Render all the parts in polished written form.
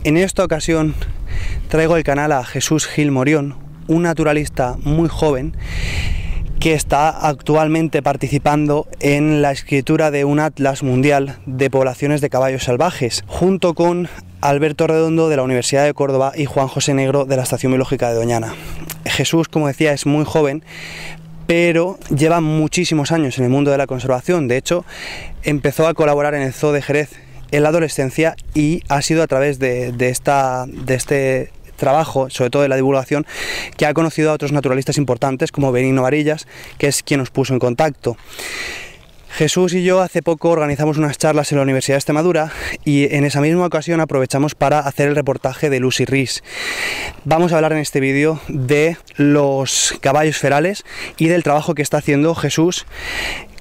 En esta ocasión traigo al canal a Jesús Gil Morión, un naturalista muy joven que está actualmente participando en la escritura de un atlas mundial de poblaciones de caballos salvajes, junto con Alberto Redondo de la Universidad de Córdoba y Juan José Negro de la Estación Biológica de Doñana. Jesús, como decía, es muy joven, pero lleva muchísimos años en el mundo de la conservación. De hecho, empezó a colaborar en el Zoo de Jerez en la adolescencia y ha sido a través de este trabajo, sobre todo de la divulgación, que ha conocido a otros naturalistas importantes como Benigno Varillas, que es quien nos puso en contacto. Jesús y yo hace poco organizamos unas charlas en la Universidad de Extremadura y en esa misma ocasión aprovechamos para hacer el reportaje de Lucy Rees. Vamos a hablar en este vídeo de los caballos ferales y del trabajo que está haciendo Jesús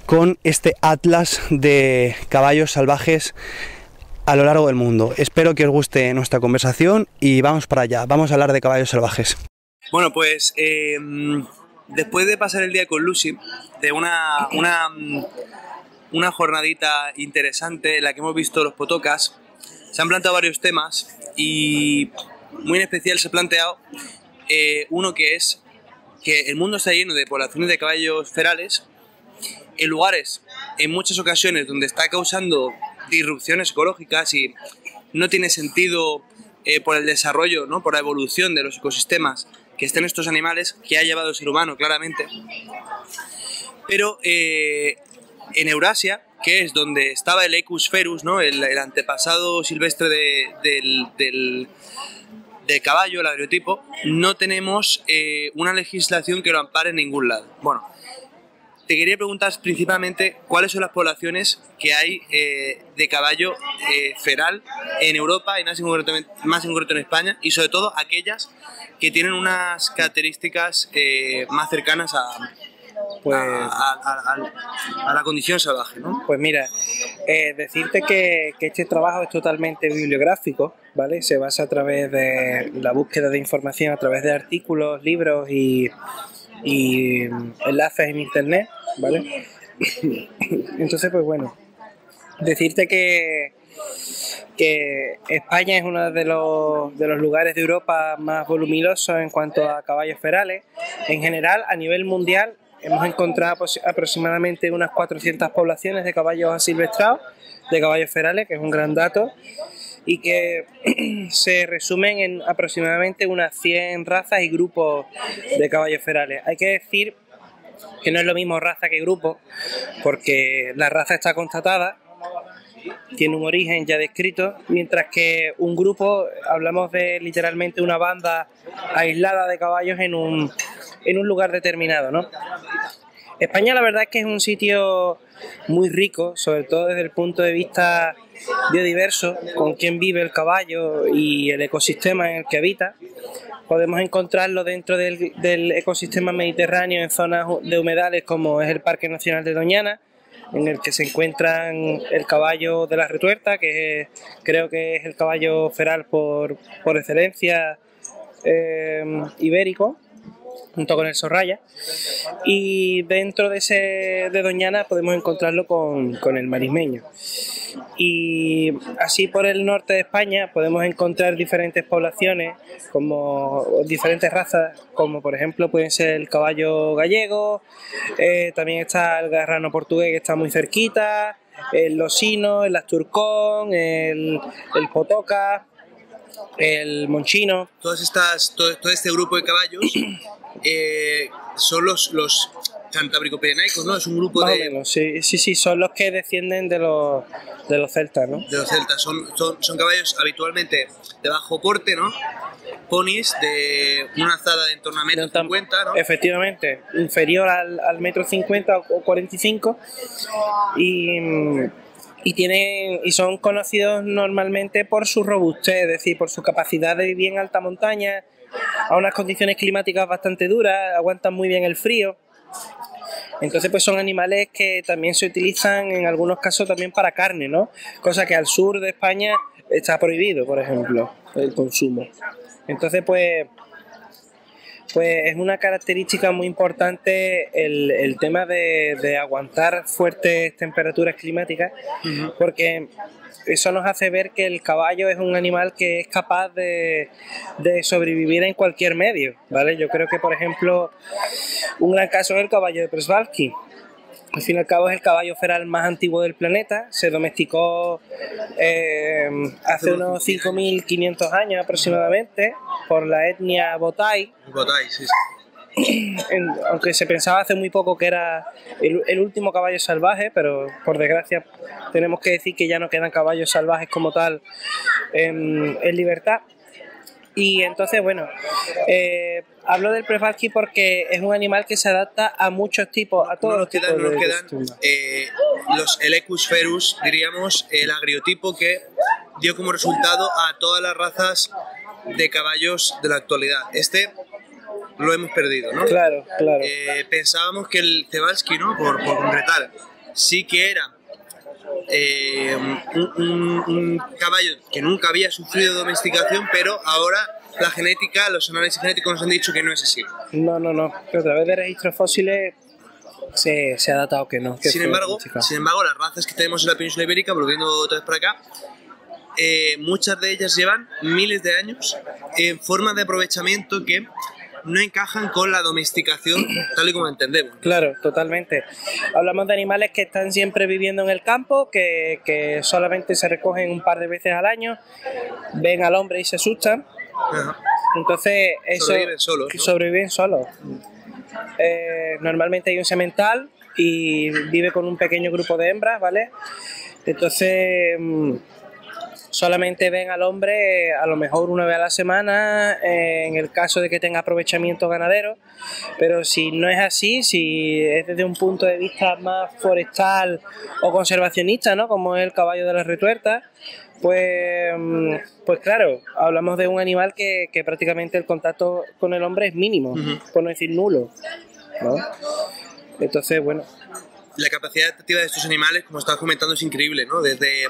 con este atlas de caballos salvajes a lo largo del mundo. Espero que os guste nuestra conversación y vamos para allá, vamos a hablar de caballos salvajes. Bueno, pues después de pasar el día con Lucy, de una jornadita interesante en la que hemos visto los potocas, se han planteado varios temas y muy en especial se ha planteado uno, que es que el mundo está lleno de poblaciones de caballos ferales en lugares, en muchas ocasiones, donde está causando disrupciones ecológicas y no tiene sentido por el desarrollo, ¿no?, por la evolución de los ecosistemas que estén estos animales, que ha llevado el ser humano claramente. Pero en Eurasia, que es donde estaba el Equus ferus, ¿no?, el antepasado silvestre del caballo, el agriotipo, no tenemos una legislación que lo ampare en ningún lado. Bueno, te quería preguntar principalmente cuáles son las poblaciones que hay de caballo feral en Europa y más en concreto en España, y sobre todo aquellas que tienen unas características más cercanas a la condición salvaje, ¿no? Pues mira, decirte que este trabajo es totalmente bibliográfico, ¿vale? Se basa a través de la búsqueda de información, a través de artículos, libros y enlaces en internet, ¿vale? Entonces, pues bueno, decirte que España es uno de los lugares de Europa más voluminosos en cuanto a caballos ferales. En general, a nivel mundial, hemos encontrado aproximadamente unas 400 poblaciones de caballos asilvestrados, de caballos ferales, que es un gran dato, y que se resumen en aproximadamente unas 100 razas y grupos de caballos ferales. Hay que decir que no es lo mismo raza que grupo, porque la raza está constatada, tiene un origen ya descrito, mientras que un grupo, hablamos de literalmente una banda aislada de caballos en un lugar determinado, ¿no? España, la verdad es que es un sitio muy rico, sobre todo desde el punto de vista biodiverso, con quien vive el caballo y el ecosistema en el que habita. Podemos encontrarlo dentro del ecosistema mediterráneo en zonas de humedales como es el Parque Nacional de Doñana, en el que se encuentran el caballo de la retuerta, que creo que es el caballo feral por excelencia ibérico, junto con el Sorraya, y dentro de Doñana podemos encontrarlo con el marismeño. Y así por el norte de España podemos encontrar diferentes poblaciones, como diferentes razas, como por ejemplo pueden ser el caballo gallego, también está el garrano portugués, que está muy cerquita, el losino, el asturcón, el potoca, el monchino. Todo este grupo de caballos son los cantábrico-pirenaicos, ¿no? Es un grupo más de... o menos, sí, son los que descienden de los celtas, ¿no? De los celtas, son caballos habitualmente de bajo porte, ¿no? Ponis de una alzada de en torno a 1,50 m, ¿no? Efectivamente, inferior al 1,50 m o 45, y son conocidos normalmente por su robustez, es decir, por su capacidad de vivir en alta montaña, a unas condiciones climáticas bastante duras, aguantan muy bien el frío. Entonces pues son animales que también se utilizan en algunos casos también para carne, ¿no? Cosa que al sur de España está prohibido, por ejemplo, el consumo. Entonces pues es una característica muy importante el tema de aguantar fuertes temperaturas climáticas, porque eso nos hace ver que el caballo es un animal que es capaz de sobrevivir en cualquier medio, ¿vale? Yo creo que, por ejemplo, un gran caso es el caballo de Przewalski. Al fin y al cabo es el caballo feral más antiguo del planeta, se domesticó hace unos 5.500 años aproximadamente por la etnia Botai. Botai, sí. Aunque se pensaba hace muy poco que era el último caballo salvaje, pero por desgracia tenemos que decir que ya no quedan caballos salvajes como tal en libertad. Y entonces, bueno, hablo del Przewalski porque es un animal que se adapta a muchos tipos, a todos los tipos de costumbres. Los Equus ferus, diríamos, el agriotipo que dio como resultado a todas las razas de caballos de la actualidad. Este lo hemos perdido, ¿no? Claro, claro. Pensábamos que el Przewalski, ¿no? Por concretar, sí que era un caballo que nunca había sufrido domesticación, pero ahora la genética, los análisis genéticos nos han dicho que no es así. No, que a través de registros fósiles se ha datado que no. Sin embargo, las razas que tenemos en la península ibérica, volviendo otra vez para acá, muchas de ellas llevan miles de años en formas de aprovechamiento que no encajan con la domesticación tal y como entendemos. Claro, totalmente. Hablamos de animales que están siempre viviendo en el campo, que solamente se recogen un par de veces al año, ven al hombre y se asustan. Ajá. Entonces, sobreviven solos. Normalmente hay un semental y vive con un pequeño grupo de hembras, ¿vale? Entonces solamente ven al hombre a lo mejor una vez a la semana en el caso de que tenga aprovechamiento ganadero, pero si no es así, si es desde un punto de vista más forestal o conservacionista, ¿no? Como es el caballo de las retuertas, pues claro, hablamos de un animal que prácticamente el contacto con el hombre es mínimo, por no decir nulo, ¿no? Entonces, bueno, la capacidad adaptativa de estos animales, como estabas comentando, es increíble, ¿no? Desde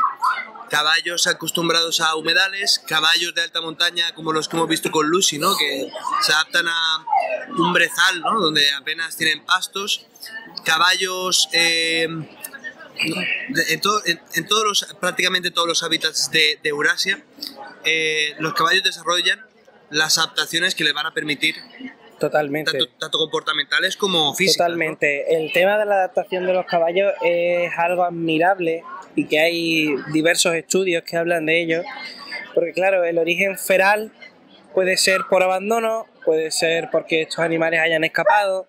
caballos acostumbrados a humedales, caballos de alta montaña como los que hemos visto con Lucy, ¿no? Que se adaptan a un brezal, ¿no? Donde apenas tienen pastos, caballos prácticamente todos los hábitats de Eurasia, los caballos desarrollan las adaptaciones que les van a permitir totalmente. Tanto comportamentales como físicas. Totalmente. ¿No? El tema de la adaptación de los caballos es algo admirable y que hay diversos estudios que hablan de ello, porque claro, el origen feral puede ser por abandono, puede ser porque estos animales hayan escapado.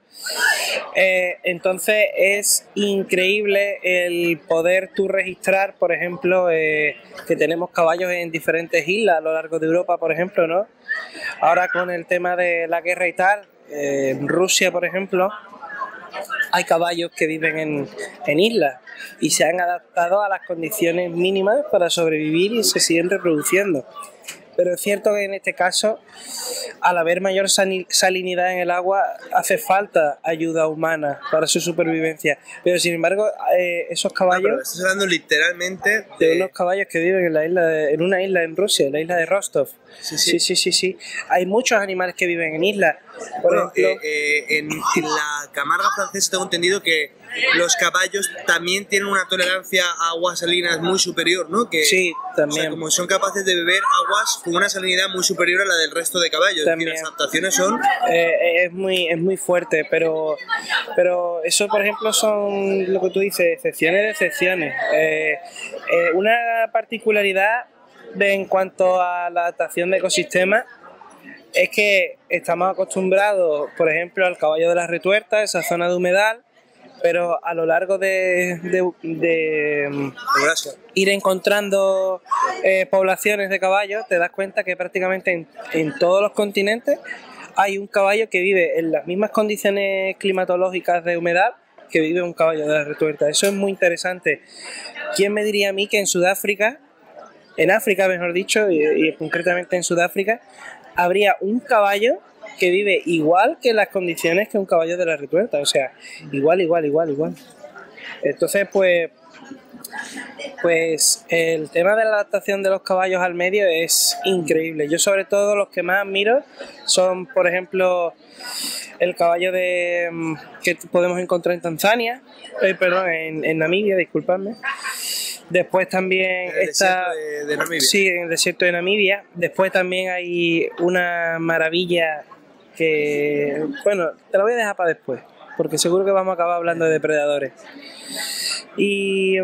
Entonces es increíble el poder tú registrar, por ejemplo, que tenemos caballos en diferentes islas a lo largo de Europa, por ejemplo, ¿no? Ahora con el tema de la guerra y tal, en Rusia, por ejemplo, hay caballos que viven en islas y se han adaptado a las condiciones mínimas para sobrevivir y se siguen reproduciendo. Pero es cierto que en este caso, al haber mayor salinidad en el agua, hace falta ayuda humana para su supervivencia. Pero sin embargo, esos caballos... pero estás hablando literalmente de unos caballos que viven en una isla en Rusia, la isla de Rostov. Sí. Hay muchos animales que viven en islas. Por ejemplo, en la Camarga francesa tengo entendido que los caballos también tienen una tolerancia a aguas salinas muy superior, ¿no? Que, sí, también. O sea, como son capaces de beber aguas con una salinidad muy superior a la del resto de caballos. También. Es decir, las adaptaciones son... es muy fuerte, pero eso, por ejemplo, son lo que tú dices, excepciones de excepciones. Una particularidad en cuanto a la adaptación de ecosistemas es que estamos acostumbrados, por ejemplo, al caballo de las retuertas, esa zona de humedal, pero a lo largo de ir encontrando poblaciones de caballos, te das cuenta que prácticamente en todos los continentes hay un caballo que vive en las mismas condiciones climatológicas de humedad que vive un caballo de las retuertas. Eso es muy interesante. ¿Quién me diría a mí que en África, mejor dicho, y concretamente en Sudáfrica, habría un caballo que vive igual que las condiciones que un caballo de la retuerta? O sea, igual. Entonces, pues el tema de la adaptación de los caballos al medio es increíble. Yo, sobre todo, los que más admiro son, por ejemplo, el caballo que podemos encontrar en Tanzania, en Namibia, disculpadme, Después también En el está... desierto de Namibia. Sí, en el desierto de Namibia. Después también hay una maravilla que... Bueno, te la voy a dejar para después, porque seguro que vamos a acabar hablando de depredadores. Y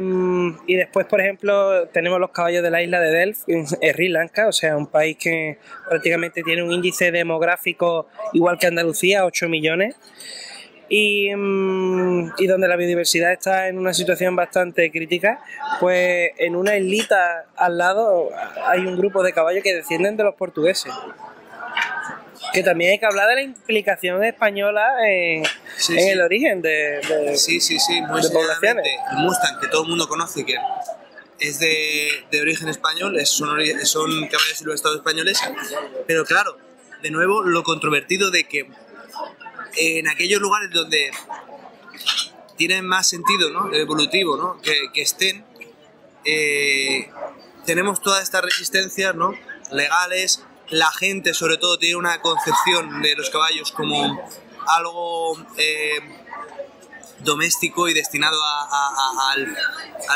después, por ejemplo, tenemos los caballos de la isla de Delft, en Sri Lanka, o sea, un país que prácticamente tiene un índice demográfico igual que Andalucía, 8 millones. Y donde la biodiversidad está en una situación bastante crítica, pues en una islita al lado hay un grupo de caballos que descienden de los portugueses. Que también hay que hablar de la implicación española en el origen de Sí, muy de poblaciones. El Mustang, que todo el mundo conoce, que es de origen español, son caballos silvestres españoles, pero claro, de nuevo, lo controvertido de que en aquellos lugares donde tienen más sentido, ¿no?, evolutivo, ¿no?, que estén, tenemos todas estas resistencias, ¿no?, legales. La gente, sobre todo, tiene una concepción de los caballos como algo doméstico y destinado a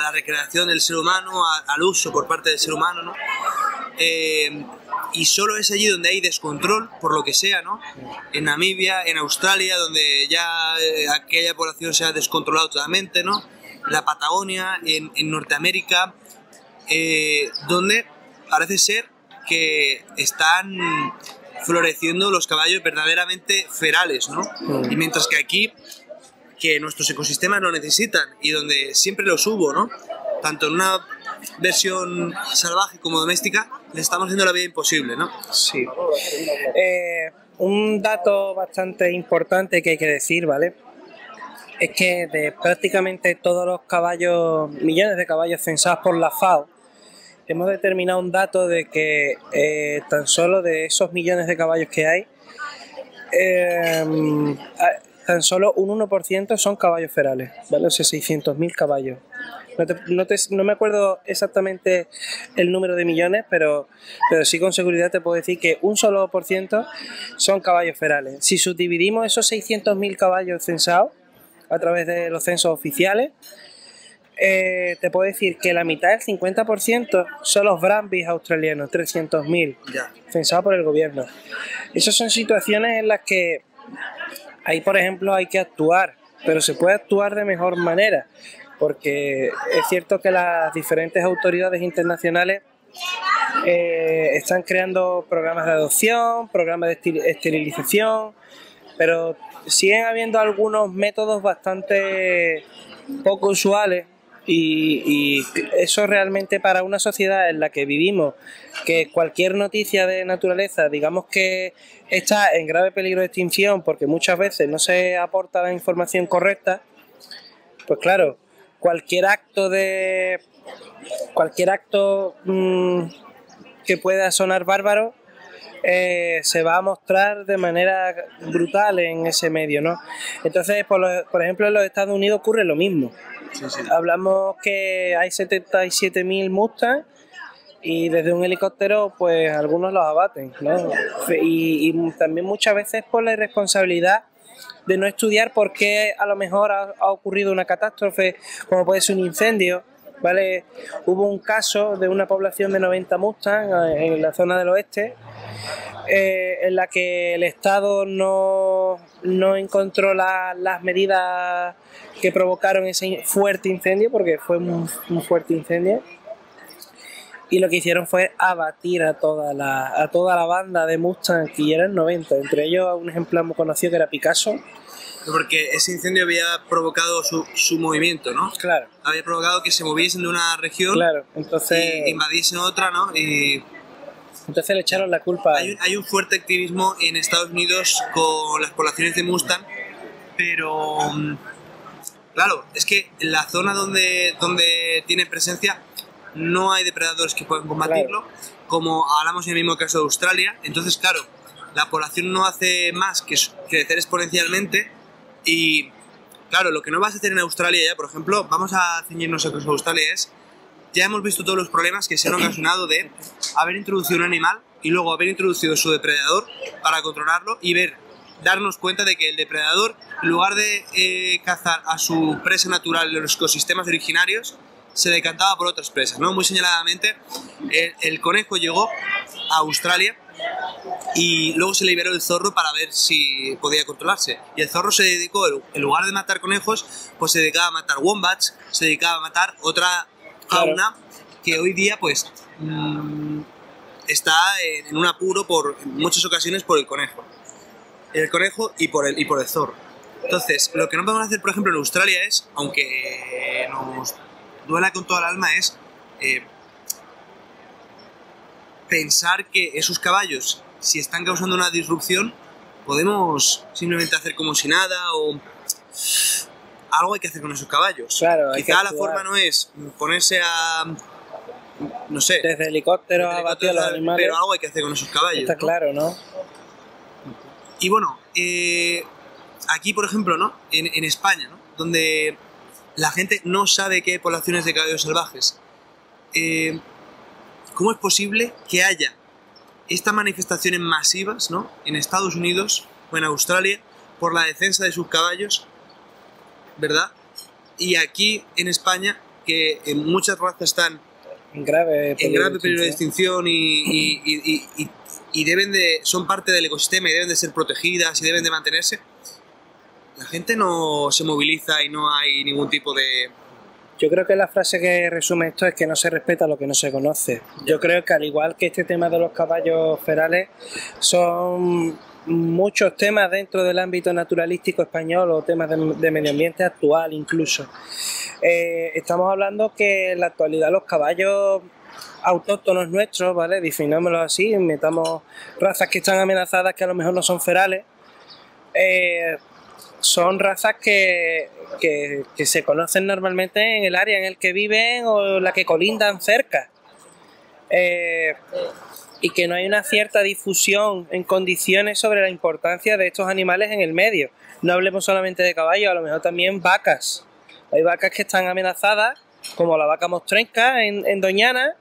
la recreación del ser humano, al uso por parte del ser humano, ¿no? Y solo es allí donde hay descontrol, por lo que sea, ¿no? En Namibia, en Australia, donde ya aquella población se ha descontrolado totalmente, ¿no? La Patagonia, en Norteamérica, donde parece ser que están floreciendo los caballos verdaderamente ferales, ¿no? Y mientras que aquí, que nuestros ecosistemas lo necesitan y donde siempre los hubo, ¿no?, tanto en una versión salvaje como doméstica, les estamos haciendo la vida imposible, ¿no? Sí. Un dato bastante importante que hay que decir, ¿vale?, es que de prácticamente todos los caballos, millones de caballos censados por la FAO, hemos determinado un dato de que tan solo de esos millones de caballos que hay, tan solo un 1% son caballos ferales, ¿vale? O sea, 600.000 caballos. No me acuerdo exactamente el número de millones, pero sí con seguridad te puedo decir que un solo por ciento son caballos ferales. Si subdividimos esos 600.000 caballos censados a través de los censos oficiales, te puedo decir que la mitad, el 50%, son los Brumbies australianos, 300.000, censados por el gobierno. Esas son situaciones en las que ahí, por ejemplo, hay que actuar, pero se puede actuar de mejor manera, porque es cierto que las diferentes autoridades internacionales están creando programas de adopción, programas de esterilización, pero siguen habiendo algunos métodos bastante poco usuales. Y eso realmente, para una sociedad en la que vivimos, que cualquier noticia de naturaleza, digamos que está en grave peligro de extinción porque muchas veces no se aporta la información correcta, pues claro, cualquier acto que pueda sonar bárbaro se va a mostrar de manera brutal en ese medio, ¿no? Entonces, por ejemplo, en los Estados Unidos ocurre lo mismo. Sí. Hablamos que hay 77.000 Mustang y desde un helicóptero pues algunos los abaten, ¿no? Y también muchas veces por la irresponsabilidad de no estudiar por qué a lo mejor ha ocurrido una catástrofe, como puede ser un incendio, ¿vale? Hubo un caso de una población de 90 Mustang en la zona del oeste, en la que el Estado no encontró las medidas que provocaron ese fuerte incendio, porque fue un fuerte incendio, y lo que hicieron fue abatir a toda la banda de Mustang, que eran 90, entre ellos un ejemplar muy conocido que era Picasso. Porque ese incendio había provocado su movimiento, ¿no? Claro. Había provocado que se moviesen de una región, claro, entonces, y invadiesen otra, ¿no? Y entonces le echaron la culpa. Hay un fuerte activismo en Estados Unidos con las poblaciones de Mustang, pero claro, es que en la zona donde tiene presencia no hay depredadores que puedan combatirlo, claro, como hablamos en el mismo caso de Australia. Entonces, claro, la población no hace más que crecer exponencialmente. Y claro, lo que no vas a hacer en Australia ya, por ejemplo, vamos a ceñirnos a Australia, ya hemos visto todos los problemas que se han ocasionado de haber introducido un animal y luego haber introducido su depredador para controlarlo y darnos cuenta de que el depredador, en lugar de cazar a su presa natural en los ecosistemas originarios, se decantaba por otras presas, ¿no? Muy señaladamente, el conejo llegó a Australia y luego se liberó el zorro para ver si podía controlarse. Y el zorro se dedicó, en lugar de matar conejos, pues se dedicaba a matar wombats, se dedicaba a matar otra fauna que hoy día pues está en un apuro en muchas ocasiones por el conejo. El conejo y por el zorro. Entonces, lo que no podemos hacer, por ejemplo, en Australia es, aunque nos duela con toda el alma, es pensar que esos caballos, si están causando una disrupción, podemos simplemente hacer como si nada o algo hay que hacer con esos caballos. Claro, quizá la forma no es ponerse a, no sé, desde helicópteros a batir a los animales, pero algo hay que hacer con esos caballos. Está, ¿no? Claro, ¿no? Y bueno, aquí por ejemplo, ¿no? En España, ¿no? Donde la gente no sabe que hay poblaciones de caballos salvajes, ¿cómo es posible que haya estas manifestaciones masivas, ¿no? En Estados Unidos o en Australia por la defensa de sus caballos, ¿verdad? Y aquí en España, que muchas razas están en grave peligro de extinción y son parte del ecosistema y deben de ser protegidas y deben de mantenerse, la gente no se moviliza y no hay ningún tipo de... Yo creo que la frase que resume esto es que no se respeta lo que no se conoce. Yo creo que al igual que este tema de los caballos ferales, son muchos temas dentro del ámbito naturalístico español o temas de medio ambiente actual incluso. Estamos hablando que en la actualidad los caballos autóctonos nuestros, ¿vale? Definámoslo así, metamos razas que están amenazadas que a lo mejor no son ferales, son razas que se conocen normalmente en el área en el que viven o la que colindan cerca, y que no hay una cierta difusión en condiciones sobre la importancia de estos animales en el medio. No hablemos solamente de caballos, a lo mejor también vacas. Hay vacas que están amenazadas, como la vaca mostrenca en Doñana,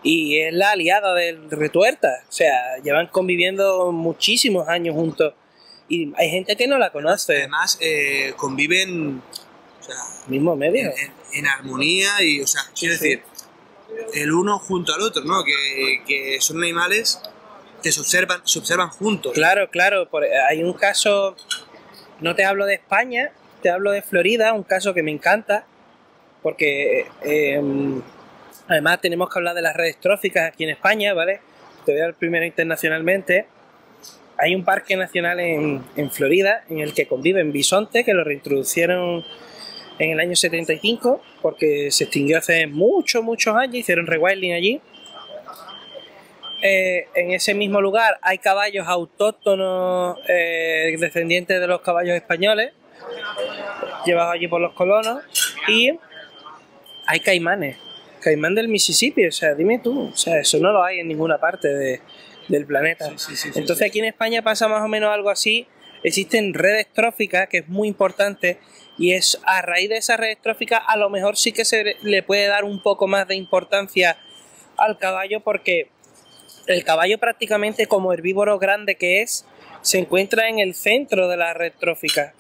y es la aliada del retuerta. O sea, llevan conviviendo muchísimos años juntos. Y hay gente que no la conoce. Además, conviven, o sea, mismo medio, en armonía y, o sea, quiero decir, el uno junto al otro, ¿no? Que son animales que se observan juntos. Claro, claro. Hay un caso, no te hablo de España, te hablo de Florida, un caso que me encanta, porque además tenemos que hablar de las redes tróficas aquí en España, ¿vale? Te voy a dar primero internacionalmente. Hay un parque nacional en Florida en el que conviven bisontes, que lo reintroducieron en el año 75 porque se extinguió hace muchos años, hicieron rewilding allí. En ese mismo lugar hay caballos autóctonos descendientes de los caballos españoles, llevados allí por los colonos, y hay caimanes, caimán del Mississippi, o sea, dime tú, o sea, eso no lo hay en ninguna parte del planeta. Entonces aquí en España pasa más o menos algo así. Existen redes tróficas, que es muy importante, y es a raíz de esas redes tróficas a lo mejor sí que se le puede dar un poco más de importancia al caballo, porque el caballo prácticamente, como herbívoro grande que es, se encuentra en el centro de la red trófica.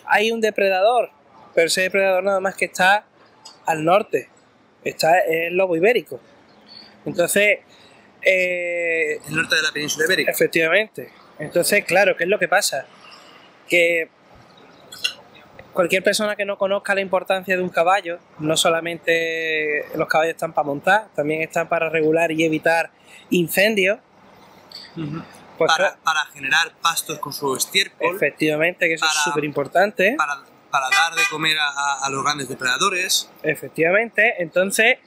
Hay un depredador, pero ese depredador nada más que está al norte, está el lobo ibérico. Entonces el norte de la península ibérica. Efectivamente. Entonces, claro, ¿qué es lo que pasa? Que cualquier persona que no conozca la importancia de un caballo, no solamente los caballos están para montar, también están para regular y evitar incendios. Pues para generar pastos con su estiércol. Efectivamente, que eso es súper importante. Para dar de comer a los grandes depredadores. Efectivamente. Entonces,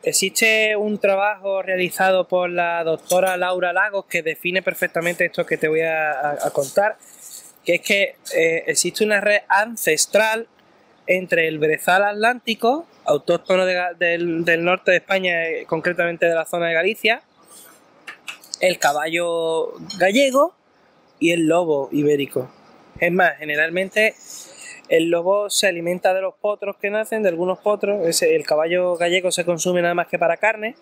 existe un trabajo realizado por la doctora Laura Lagos que define perfectamente esto que te voy a contar, que es que existe una red ancestral entre el brezal atlántico, autóctono del norte de España, concretamente de la zona de Galicia, el caballo gallego y el lobo ibérico. Es más, generalmente el lobo se alimenta de los potros que nacen, de algunos potros. El caballo gallego se consume nada más que para carne,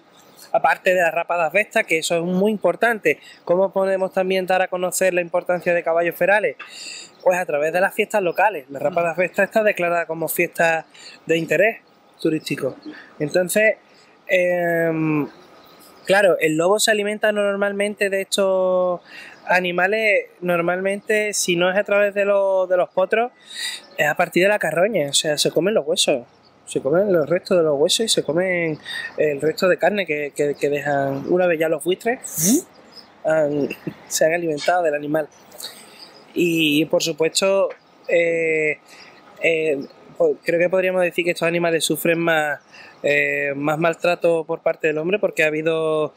aparte de las rapadas bestas, que eso es muy importante. ¿Cómo podemos también dar a conocer la importancia de caballos ferales? Pues a través de las fiestas locales. La rapadas bestas está declarada como fiesta de interés. turístico. Entonces, claro, el lobo se alimenta normalmente de estos animales, normalmente si no es a través de los potros, es a partir de la carroña, o sea, se comen los huesos. Se comen los restos de los huesos y se comen el resto de carne que dejan. Una vez ya los buitres se han alimentado del animal. Y por supuesto, creo que podríamos decir que estos animales sufren más maltrato por parte del hombre, porque ha habido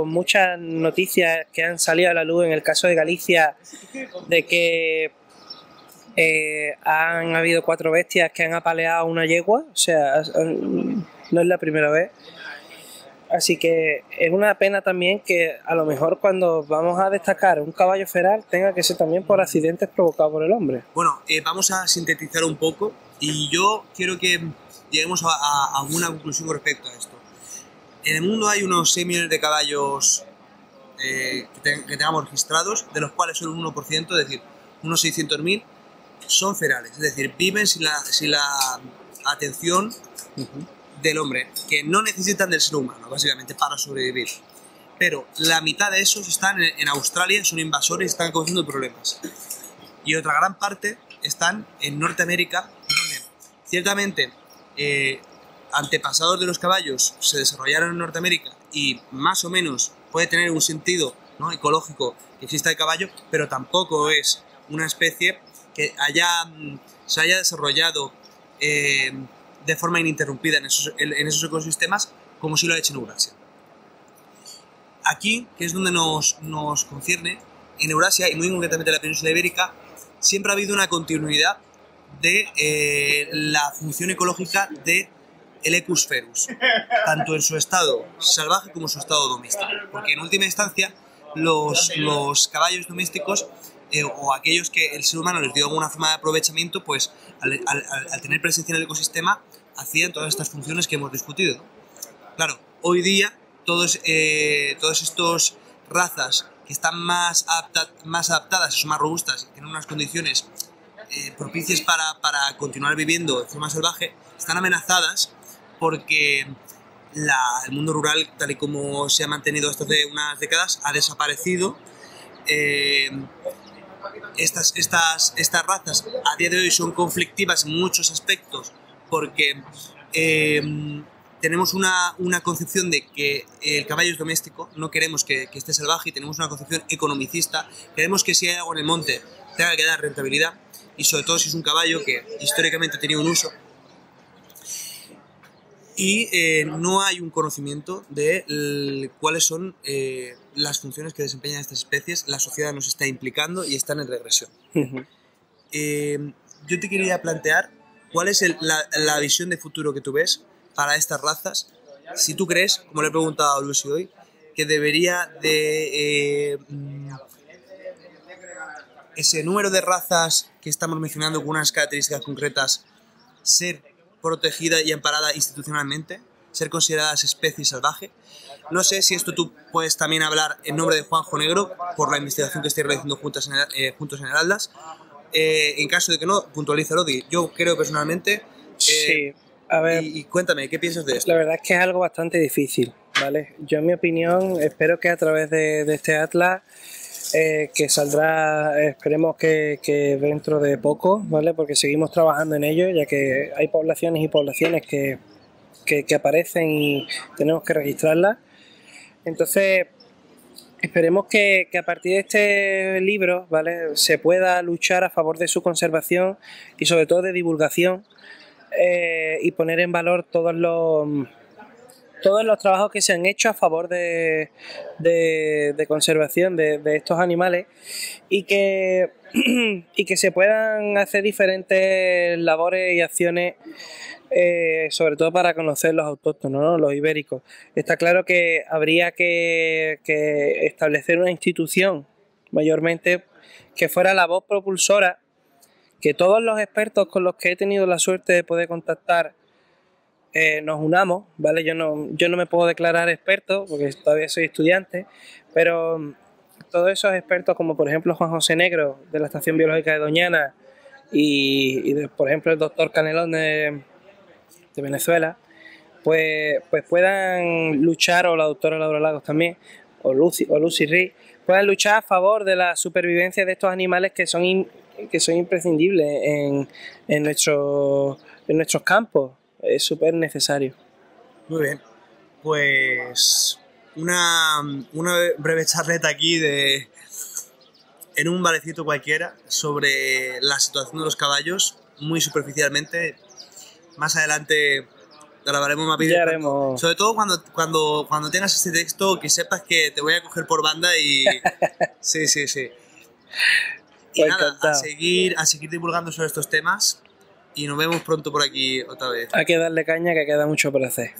muchas noticias que han salido a la luz en el caso de Galicia de que han habido 4 bestias que han apaleado a una yegua, o sea, no es la primera vez. Así que es una pena también que a lo mejor cuando vamos a destacar un caballo feral tenga que ser también por accidentes provocados por el hombre. Bueno, vamos a sintetizar un poco y yo quiero que lleguemos a una conclusión con respecto a esto. En el mundo hay unos 6 millones de caballos que tengamos registrados, de los cuales solo un 1%, es decir, unos 600.000, son ferales, es decir, viven sin la atención del hombre, que no necesitan del ser humano, básicamente, para sobrevivir. Pero la mitad de esos están en Australia, son invasores y están causando problemas. Y otra gran parte están en Norteamérica, donde ciertamente antepasados de los caballos se desarrollaron en Norteamérica y más o menos puede tener un sentido, ¿no?, ecológico que exista el caballo, pero tampoco es una especie que se haya desarrollado de forma ininterrumpida en esos ecosistemas como si lo ha hecho en Eurasia. Aquí, que es donde nos concierne, en Eurasia y muy concretamente en la península ibérica, siempre ha habido una continuidad de la función ecológica del Equus ferus, tanto en su estado salvaje como en su estado doméstico, porque en última instancia los caballos domésticos o aquellos que el ser humano les dio alguna forma de aprovechamiento, pues al tener presencia en el ecosistema hacían todas estas funciones que hemos discutido, ¿no? Claro, hoy día todos estos razas que están más adaptadas, son más robustas y tienen unas condiciones propicias para continuar viviendo de forma salvaje, están amenazadas porque el mundo rural, tal y como se ha mantenido hasta hace unas décadas, ha desaparecido. Estas razas a día de hoy son conflictivas en muchos aspectos porque tenemos una concepción de que el caballo es doméstico, no queremos que esté salvaje, y tenemos una concepción economicista, queremos que si hay agua en el monte tenga que dar rentabilidad, y sobre todo si es un caballo que históricamente ha tenido un uso. Y no hay un conocimiento de cuáles son las funciones que desempeñan estas especies. La sociedad nos está implicando y están en regresión. Yo te quería plantear cuál es la visión de futuro que tú ves para estas razas. Si tú crees, como le he preguntado a Lucy hoy, que debería de ese número de razas que estamos mencionando con unas características concretas ser protegida y amparada institucionalmente, ser consideradas especie salvaje. No sé si esto tú puedes también hablar en nombre de Juanjo Negro por la investigación que estáis realizando juntos en Heraldas. En caso de que no, puntualízalo. Yo creo personalmente... sí, a ver... Y cuéntame, ¿qué piensas de esto? La verdad es que es algo bastante difícil, ¿vale? Yo, en mi opinión, espero que a través de este atlas que saldrá, esperemos que dentro de poco, ¿vale? Porque seguimos trabajando en ello, ya que hay poblaciones y poblaciones que aparecen y tenemos que registrarlas. Entonces, esperemos que a partir de este libro, ¿vale?, se pueda luchar a favor de su conservación y sobre todo de divulgación, y poner en valor todos los trabajos que se han hecho a favor de conservación de estos animales, y que se puedan hacer diferentes labores y acciones, sobre todo para conocer los autóctonos, ¿no?, los ibéricos. Está claro que habría que establecer una institución mayormente que fuera la voz propulsora, que todos los expertos con los que he tenido la suerte de poder contactar nos unamos, ¿vale? Yo no me puedo declarar experto porque todavía soy estudiante, pero todos esos expertos, como por ejemplo Juan José Negro de la Estación Biológica de Doñana y por ejemplo el doctor Canelón de de Venezuela, pues puedan luchar, o la doctora Laura Lagos también, o Lucy Reed, puedan luchar a favor de la supervivencia de estos animales que son imprescindibles en nuestros campos. Es súper necesario. Muy bien, pues una breve charleta aquí en un barecito cualquiera sobre la situación de los caballos, muy superficialmente. Más adelante grabaremos más vídeos. Sobre todo cuando tengas este texto, que sepas que te voy a coger por banda y... sí. Y pues nada, a seguir divulgando sobre estos temas y nos vemos pronto por aquí otra vez. Hay que darle caña, que queda mucho por hacer.